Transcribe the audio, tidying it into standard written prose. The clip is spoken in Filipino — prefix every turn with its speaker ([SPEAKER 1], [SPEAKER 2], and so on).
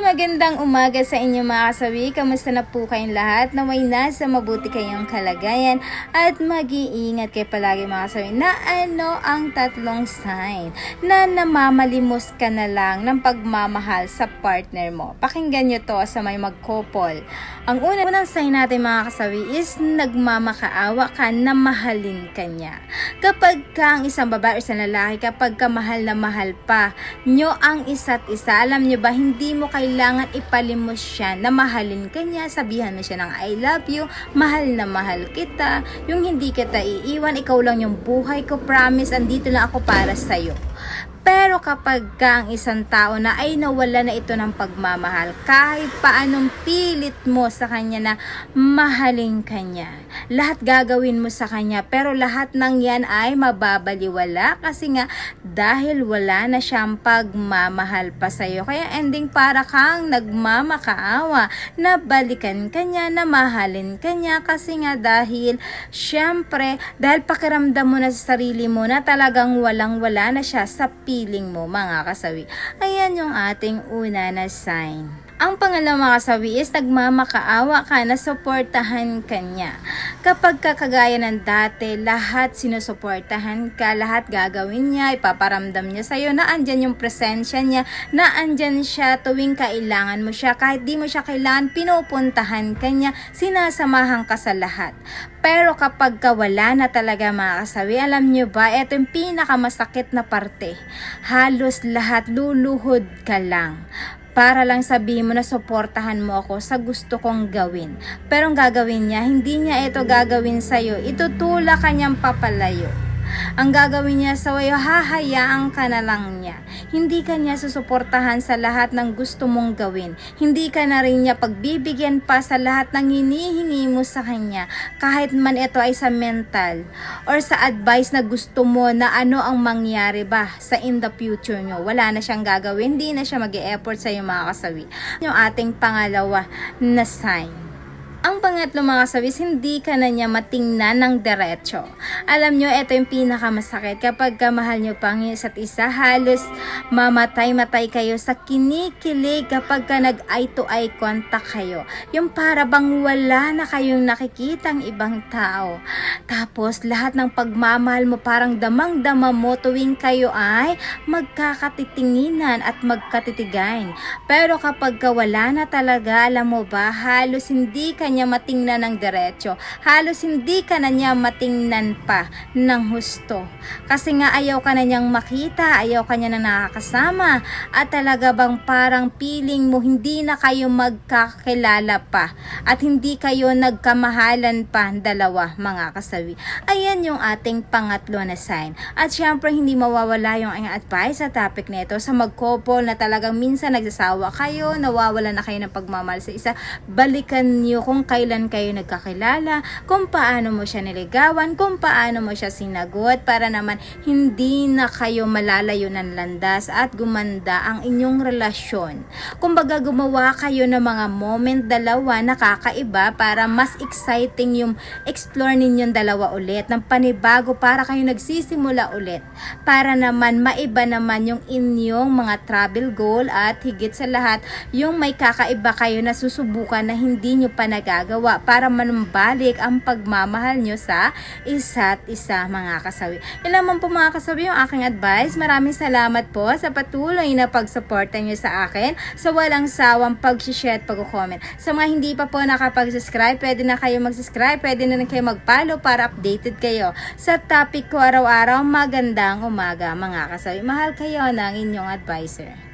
[SPEAKER 1] Magandang umaga sa inyo mga kasawi. Kamusta na po kayong lahat? Naway nasa mabuti kayong kalagayan at mag-iingat kayo palagi mga kasawi na ano ang tatlong sign na namamalimos ka na lang ng pagmamahal sa partner mo. Pakinggan nyo to sa may mag-couple. Ang unang sign natin mga kasawi is nagmamakaawa ka na mahalin ka niya. Kapag ka ang isang babae o isang lalaki, kapag ka mahal na mahal pa nyo ang isa't isa, alam nyo ba, hindi mo kailangan ipalimos siya na mahalin ka niya, sabihan mo siya ng I love you, mahal na mahal kita, yung hindi kita iiwan, ikaw lang yung buhay ko, promise, andito lang ako para sa'yo. Pero kapag ka ang isang tao na ay nawala na ito ng pagmamahal, kahit paanong pilit mo sa kanya na mahalin kanya, lahat gagawin mo sa kanya, pero lahat ng yan ay mababaliwala kasi nga dahil wala na siyang pagmamahal pa sa'yo. Kaya ending para kang nagmamakaawa na balikan kanya, na mahalin kanya kasi nga dahil syempre, dahil pakiramdam mo na sa sarili mo na talagang walang-wala na siya sa piling mo mga kasawi. Ayan yung ating una na sign. Ang pangalawa mga kasawi is nagmamakaawa ka na suportahan ka niya. Kapag kakagaya ng dati, lahat sinusuportahan ka, lahat gagawin niya, ipaparamdam niya sa'yo na andyan yung presensya niya, na andyan siya tuwing kailangan mo siya, kahit di mo siya kailangan, pinupuntahan ka niya, sinasamahan ka sa lahat. Pero kapag wala na talaga mga kasawi, alam nyo ba, ito yung pinakamasakit na parte. Halos lahat luluhod ka lang. Para lang sabihin mo na suportahan mo ako sa gusto kong gawin. Pero ang gagawin niya, hindi niya ito gagawin sa'yo. Itutulak ka niyang papalayo. Ang gagawin niya sa iyo, hahayaan ka na lang niya. Hindi ka niya susuportahan sa lahat ng gusto mong gawin. Hindi ka na rin niya pagbibigyan pa sa lahat ng hinihingi mo sa kanya. Kahit man ito ay sa mental or sa advice na gusto mo na ano ang mangyari ba sa in the future nyo. Wala na siyang gagawin. Hindi na siya mag-e-effort sa iyo mga kasawi. Yung ating pangalawa na sign. Ang pangatlo mga kasawis, hindi ka na niya matingnan ng diretso. Alam nyo, ito yung pinakamasakit. Kapag kamahal nyo pang isa't isa, halos mamatay-matay kayo sa kinikilig kapag ka nag-eye to eye contact kayo. Yung para bang wala na kayong nakikitang ibang tao. Tapos lahat ng pagmamahal mo parang damang-dama mo tuwing kayo ay magkakatitinginan at magkatitigain. Pero kapag ka wala na talaga, alam mo ba, halos hindi ka niya matingnan ng diretso. Halos hindi ka na niya matingnan pa ng husto. Kasi nga ayaw ka na niyang makita, ayaw ka niya na nakakasama, at talaga bang parang feeling mo hindi na kayo magkakilala pa at hindi kayo nagkamahalan pa dalawa mga kasawi. Ayan yung ating pangatlo na sign. At syempre hindi mawawala yung advice sa topic nito sa mag-couple na talagang minsan nagsasawa kayo, nawawala na kayo ng pagmamahal sa isa. Balikan niyo kung kailan kayo nagkakilala, kung paano mo siya niligawan, kung paano mo siya sinagot, para naman hindi na kayo malalayo ng landas at gumanda ang inyong relasyon. Kumbaga gumawa kayo ng mga moment dalawa na kakaiba para mas exciting yung explore ninyong dalawa ulit ng panibago, para kayo nagsisimula ulit, para naman maiba naman yung inyong mga travel goal, at higit sa lahat yung may kakaiba kayo na susubukan na hindi nyo pa nagagawa para manumbalik ang pagmamahal nyo sa isa't isa mga kasawi. Yan naman po mga kasawi yung aking advice. Maraming salamat po sa patuloy na pagsuporta nyo sa akin, sa walang sawang pag-share at pag-comment. Sa mga hindi pa po nakapag-subscribe, pwede na kayo mag-subscribe, pwede na kayo mag-follow para updated kayo sa topic ko araw-araw. Magandang umaga mga kasawi. Mahal kayo ng inyong advisor.